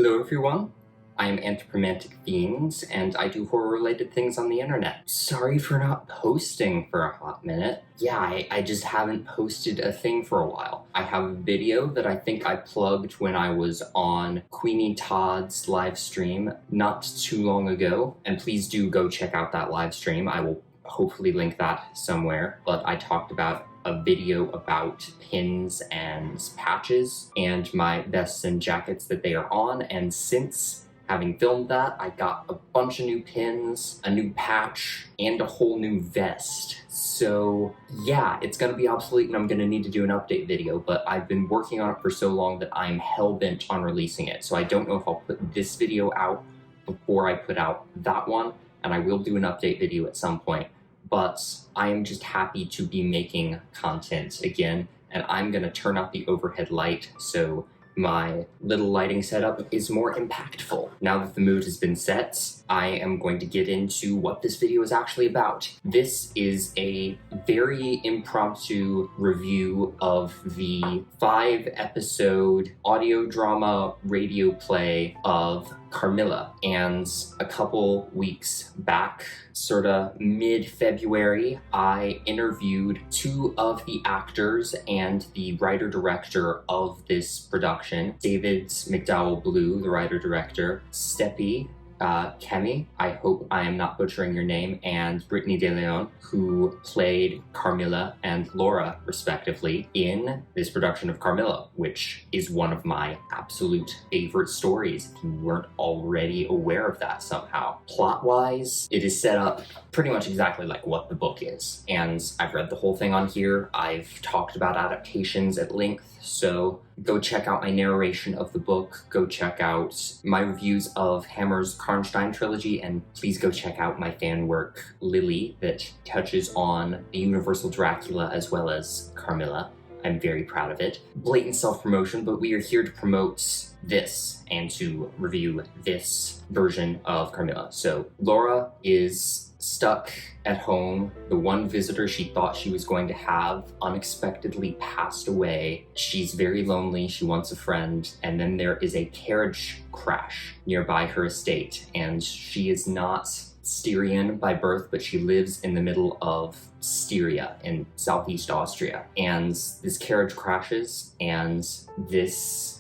Hello everyone, I'm Anthropomantic Fiends, and I do horror-related things on the internet. Sorry for not posting for a hot minute. Yeah, I just haven't posted a thing for a while. I have a video that I think I plugged when I was on Queenie Todd's live stream not too long ago, and please do go check out that live stream. I will hopefully link that somewhere, but I talked about a video about pins and patches and my vests and jackets that they are on, and since having filmed that, I got a bunch of new pins, a new patch, and a whole new vest. So yeah, it's gonna be obsolete and I'm gonna need to do an update video, but I've been working on it for so long that I'm hell-bent on releasing it. So I don't know if I'll put this video out before I put out that one, and I will do an update video at some point. But I am just happy to be making content again, and I'm gonna turn out the overhead light so my little lighting setup is more impactful. Now that the mood has been set, I am going to get into what this video is actually about. This is a very impromptu review of the 5-episode audio drama radio play of Carmilla, and a couple weeks back, sorta mid-February, I interviewed 2 of the actors and the writer-director of this production, David McDowell Blue, the writer-director, Steppy Kemi, I hope I am not butchering your name, and Brittany De Leon, who played Carmilla and Laura, respectively, in this production of Carmilla, which is one of my absolute favorite stories, if you weren't already aware of that somehow. Plot-wise, it is set up pretty much exactly like what the book is, and I've read the whole thing on here. I've talked about adaptations at length, so go check out my narration of the book, go check out my reviews of Hammer's Karnstein trilogy, and please go check out my fan work, Lily, that touches on the Universal Dracula as well as Carmilla. I'm very proud of it. Blatant self-promotion, but we are here to promote this and to review this version of Carmilla. So Laura is stuck at home. The one visitor she thought she was going to have unexpectedly passed away. She's very lonely, she wants a friend, and then there is a carriage crash nearby her estate, and she is not Styrian by birth, but she lives in the middle of Styria in southeast Austria. And this carriage crashes, and this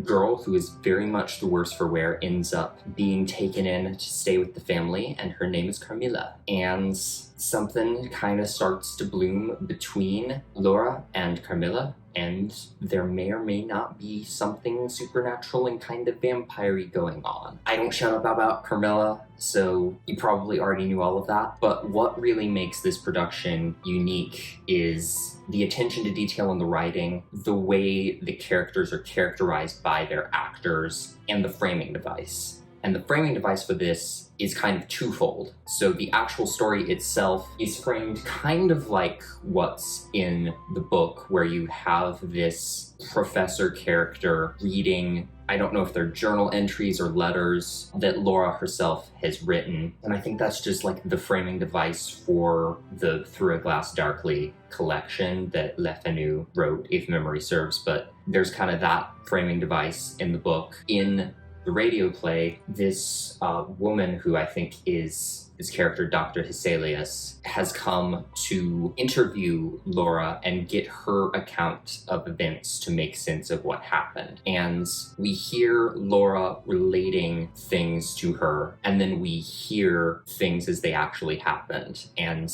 girl, who is very much the worse for wear, ends up being taken in to stay with the family, and her name is Carmilla. And something kind of starts to bloom between Laura and Carmilla, and there may or may not be something supernatural and kind of vampire-y going on. I don't shut up about Carmilla, so you probably already knew all of that, but what really makes this production unique is the attention to detail in the writing, the way the characters are characterized by their actors, and the framing device. And the framing device for this is kind of twofold. So the actual story itself is framed kind of like what's in the book, where you have this professor character reading, I don't know if they're journal entries or letters that Laura herself has written. And I think that's just like the framing device for the Through a Glass Darkly collection that Le Fanu wrote, if memory serves. But there's kind of that framing device in the book. In the radio play, this woman, who I think is his character, Dr. Hyselius, has come to interview Laura and get her account of events to make sense of what happened. And we hear Laura relating things to her, and then we hear things as they actually happened. And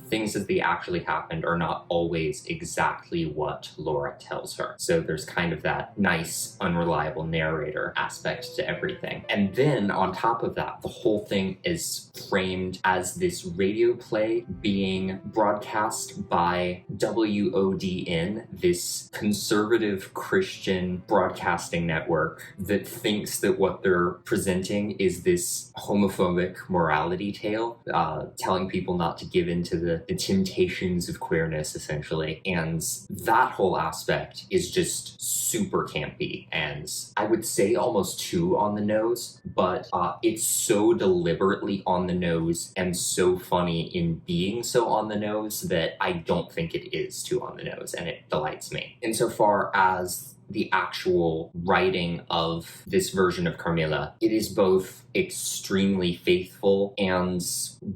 things as they actually happened are not always exactly what Laura tells her. So there's kind of that nice, unreliable narrator aspect to everything. And then on top of that, the whole thing is framed as this radio play being broadcast by WODN, this conservative Christian broadcasting network that thinks that what they're presenting is this homophobic morality tale, telling people not to give into the temptations of queerness, essentially. And that whole aspect is just super campy, and I would say almost too on the nose, but it's so deliberately on the nose and so funny in being so on the nose that I don't think it is too on the nose, and it delights me. Insofar as the actual writing of this version of Carmilla, it is both extremely faithful and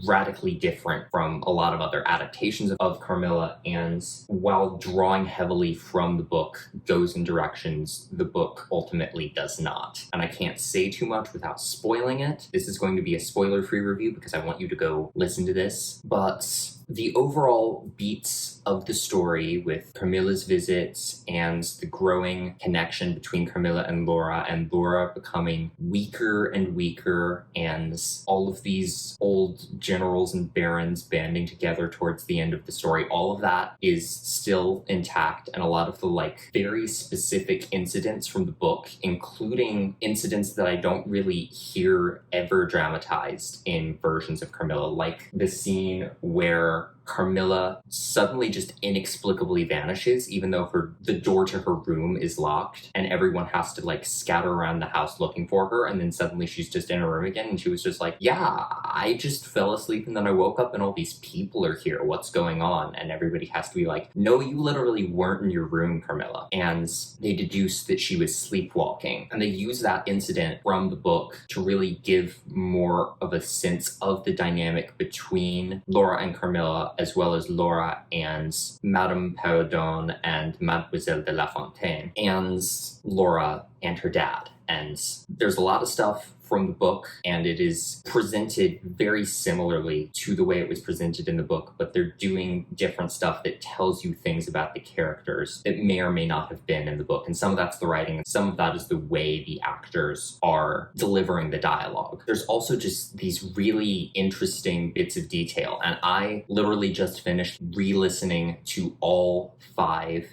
radically different from a lot of other adaptations of Carmilla, and while drawing heavily from the book, goes in directions the book ultimately does not. And I can't say too much without spoiling it. This is going to be a spoiler-free review because I want you to go listen to this, but the overall beats of the story with Carmilla's visits and the growing connection between Carmilla and Laura becoming weaker and weaker, and all of these old generals and barons banding together towards the end of the story, all of that is still intact, and a lot of the very specific incidents from the book, including incidents that I don't really hear ever dramatized in versions of Carmilla, like the scene where Carmilla suddenly just inexplicably vanishes, even though the door to her room is locked, and everyone has to scatter around the house looking for her, and then suddenly she's just in her room again, and she was just like, yeah, I just fell asleep and then I woke up and all these people are here, what's going on? And everybody has to be like, no, you literally weren't in your room, Carmilla. And they deduce that she was sleepwalking, and they use that incident from the book to really give more of a sense of the dynamic between Laura and Carmilla, as well as Laura and Madame Perrodon and Mademoiselle de La Fontaine, and Laura and her dad. And there's a lot of stuff from the book, and it is presented very similarly to the way it was presented in the book, but they're doing different stuff that tells you things about the characters that may or may not have been in the book. And some of that's the writing, and some of that is the way the actors are delivering the dialogue. There's also just these really interesting bits of detail, and I literally just finished re-listening to all 5.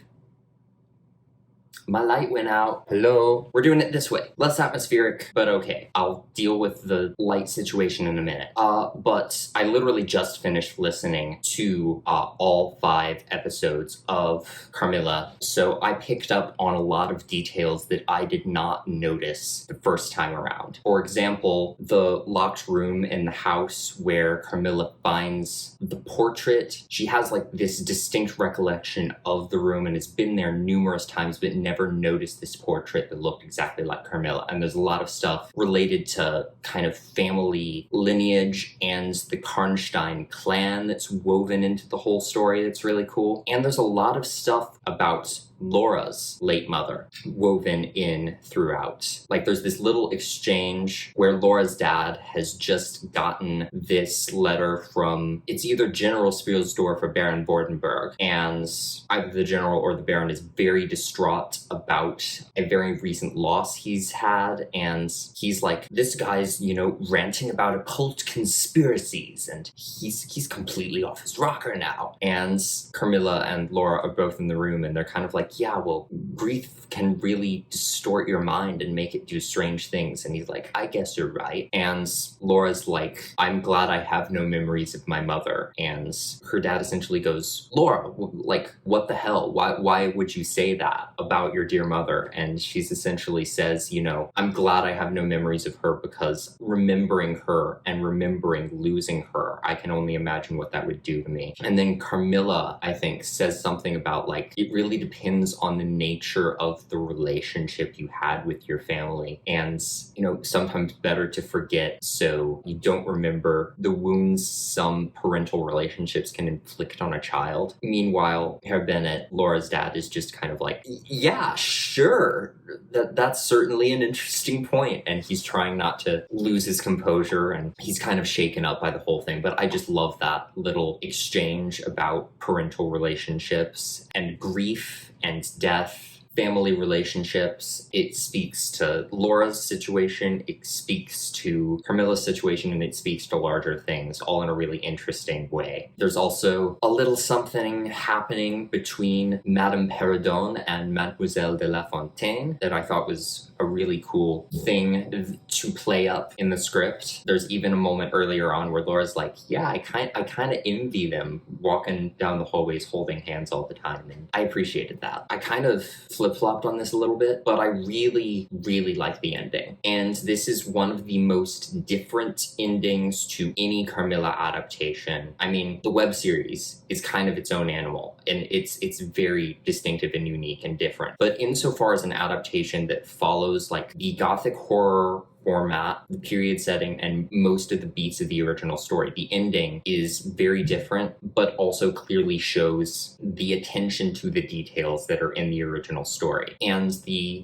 My light went out. Hello? We're doing it this way. Less atmospheric, but okay. I'll deal with the light situation in a minute. But I literally just finished listening to all 5 episodes of Carmilla, so I picked up on a lot of details that I did not notice the first time around. For example, the locked room in the house where Carmilla finds the portrait. She has this distinct recollection of the room and has been there numerous times, but never noticed this portrait that looked exactly like Carmilla. And there's a lot of stuff related to kind of family lineage and the Karnstein clan that's woven into the whole story that's really cool. And there's a lot of stuff about Laura's late mother woven in throughout. There's this little exchange where Laura's dad has just gotten this letter from, it's either General Spielsdorf or Baron Vordenberg, and either the general or the baron is very distraught about a very recent loss he's had, and he's like, this guy's, ranting about occult conspiracies, and he's completely off his rocker now. And Carmilla and Laura are both in the room, and they're kind of yeah, well, grief can really distort your mind and make it do strange things. And he's like, I guess you're right. And Laura's like, I'm glad I have no memories of my mother. And her dad essentially goes, Laura, what the hell? Why would you say that about your dear mother? And she's essentially says, I'm glad I have no memories of her, because remembering her and remembering losing her, I can only imagine what that would do to me. And then Carmilla, I think, says something about it really depends on the nature of the relationship you had with your family, and sometimes better to forget so you don't remember the wounds some parental relationships can inflict on a child. Meanwhile, Herr Bennett, Laura's dad, is just kind of yeah, sure, that's certainly an interesting point, and he's trying not to lose his composure, and he's kind of shaken up by the whole thing. But I just love that little exchange about parental relationships and grief and death, family relationships. It speaks to Laura's situation, it speaks to Carmilla's situation, and it speaks to larger things, all in a really interesting way. There's also a little something happening between Madame Perrodon and Mademoiselle de La Fontaine that I thought was a really cool thing to play up in the script. There's even a moment earlier on where Laura's like, yeah, I kind of envy them walking down the hallways holding hands all the time, and I appreciated that. I kind of flipped flip-flopped on this a little bit, but I really, really like the ending. And this is one of the most different endings to any Carmilla adaptation. I mean, the web series is kind of its own animal, and it's very distinctive and unique and different. But insofar as an adaptation that follows like the gothic horror format, the period setting, and most of the beats of the original story, the ending is very different, but also clearly shows the attention to the details that are in the original story. And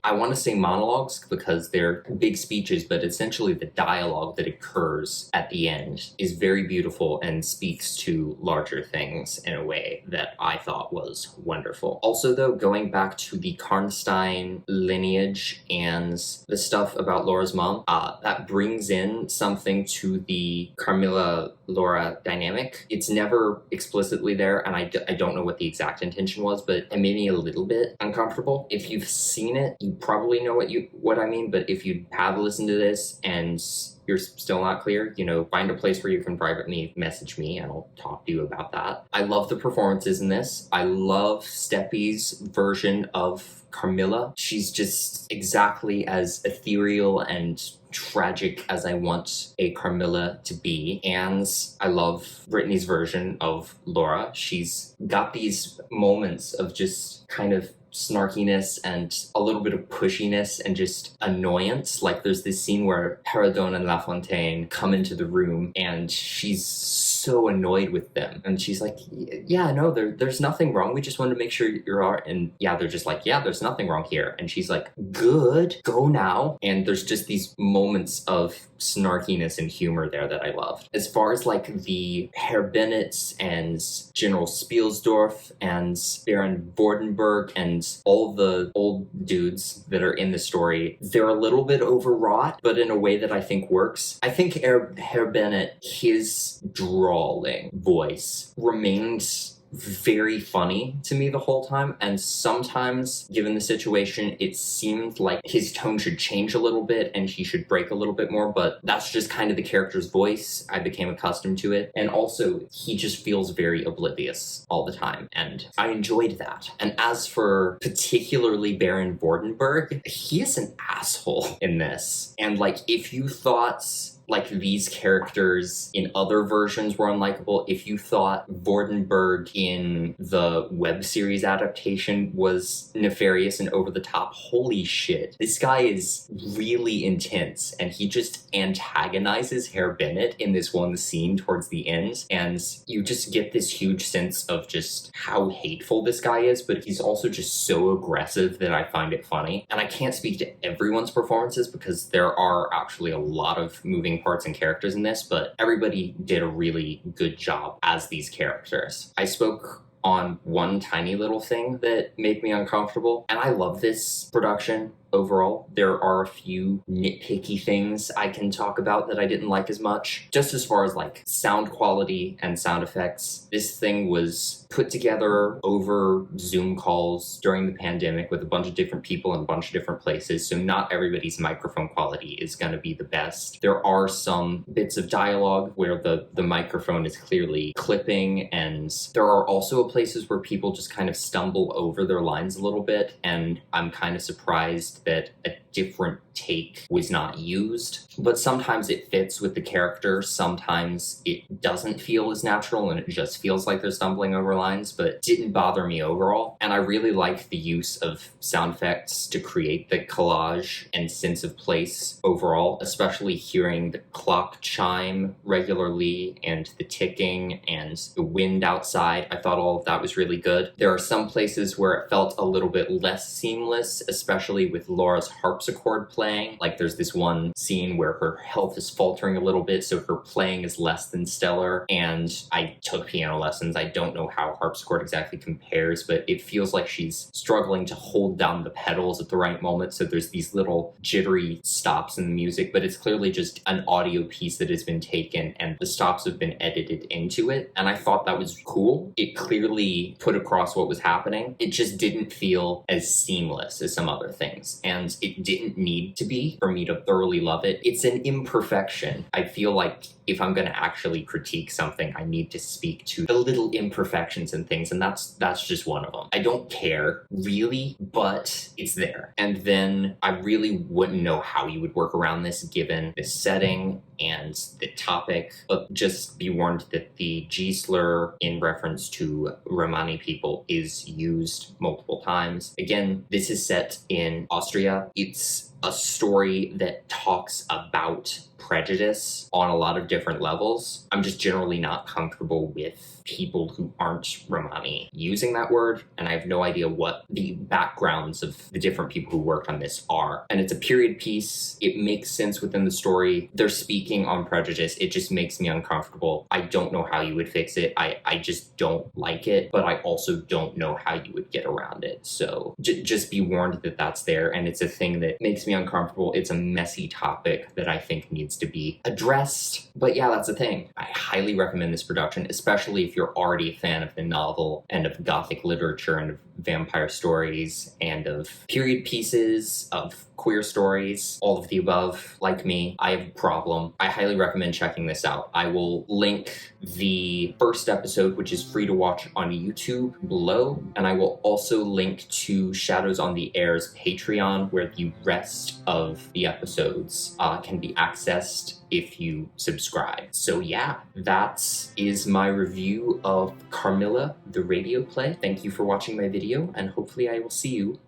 I want to say monologues because they're big speeches, but essentially the dialogue that occurs at the end is very beautiful and speaks to larger things in a way that I thought was wonderful. Also, though, going back to the Karnstein lineage and the stuff about Laura's mom, that brings in something to the Carmilla-Laura dynamic. It's never explicitly there, and I don't know what the exact intention was, but it made me a little bit uncomfortable. If you've seen it, you probably know what I mean, but if you have listened to this and you're still not clear, find a place where you can privately message me and I'll talk to you about that. I love the performances in this. I love Steppi's version of Carmilla. She's just exactly as ethereal and tragic as I want a Carmilla to be. And I love Brittany's version of Laura. She's got these moments of just kind of snarkiness and a little bit of pushiness and just annoyance. Like there's this scene where Peridone and La Fontaine come into the room and she's so annoyed with them. And she's like, yeah, no, there's nothing wrong. We just wanted to make sure you're all right. And yeah, they're just like, yeah, there's nothing wrong here. And she's like, good, go now. And there's just these moments of snarkiness and humor there that I loved. As far as like the Herr Bennett and General Spielsdorf and Baron Vordenberg and all the old dudes that are in the story, they're a little bit overwrought, but in a way that I think works. I think Herr Bennett, his drawling voice remains very funny to me the whole time, and sometimes, given the situation, it seemed like his tone should change a little bit and he should break a little bit more, but that's just kind of the character's voice. I became accustomed to it, and also he just feels very oblivious all the time, and I enjoyed that. And as for particularly Baron Vordenberg, he is an asshole in this, and like if you thought like these characters in other versions were unlikable, if you thought Vordenberg in the web series adaptation was nefarious and over the top, holy shit. This guy is really intense, and he just antagonizes Herr Bennett in this one scene towards the end, and you just get this huge sense of just how hateful this guy is, but he's also just so aggressive that I find it funny. And I can't speak to everyone's performances because there are actually a lot of moving parts and characters in this, but everybody did a really good job as these characters. I spoke on one tiny little thing that made me uncomfortable, and I love this production. Overall, there are a few nitpicky things I can talk about that I didn't like as much. Just as far as like sound quality and sound effects, this thing was put together over Zoom calls during the pandemic with a bunch of different people in a bunch of different places, so not everybody's microphone quality is going to be the best. There are some bits of dialogue where the microphone is clearly clipping, and there are also places where people just kind of stumble over their lines a little bit, and I'm kind of surprised that a different take was not used. But sometimes it fits with the character, sometimes it doesn't feel as natural and it just feels like they're stumbling over lines, but it didn't bother me overall. And I really like the use of sound effects to create the collage and sense of place overall, especially hearing the clock chime regularly and the ticking and the wind outside. I thought all of that was really good. There are some places where it felt a little bit less seamless, especially with Laura's harpsichord playing. Like there's this one scene where her health is faltering a little bit, so her playing is less than stellar. And I took piano lessons. I don't know how harpsichord exactly compares, but it feels like she's struggling to hold down the pedals at the right moment. So there's these little jittery stops in the music, but it's clearly just an audio piece that has been taken and the stops have been edited into it. And I thought that was cool. It clearly put across what was happening. It just didn't feel as seamless as some other things. And it didn't need to be for me to thoroughly love it. It's an imperfection. I feel like if I'm going to actually critique something, I need to speak to the little imperfections and things, and that's just one of them. I don't care, really, but it's there. And then I really wouldn't know how you would work around this given the setting and the topic, but just be warned that the G slur in reference to Romani people is used multiple times. Again, this is set in Austria. It's a story that talks about prejudice on a lot of different levels. I'm just generally not comfortable with people who aren't Romani using that word, and I have no idea what the backgrounds of the different people who worked on this are. And it's a period piece. It makes sense within the story. They're speaking on prejudice. It just makes me uncomfortable. I don't know how you would fix it. I just don't like it, but I also don't know how you would get around it. So just be warned that that's there, and it's a thing that makes me uncomfortable. It's a messy topic that I think needs to be addressed. But yeah, that's the thing. I highly recommend this production, especially if you're already a fan of the novel and of Gothic literature and of vampire stories and of period pieces, of queer stories, all of the above. Like me, I have a problem. I highly recommend checking this out. I will link the first episode, which is free to watch on YouTube, below, and I will also link to Shadows on the Air's Patreon, where the rest of the episodes can be accessed if you subscribe. So yeah, that is my review of Carmilla, the radio play. Thank you for watching my video, and hopefully I will see you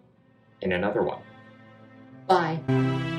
in another one. Bye.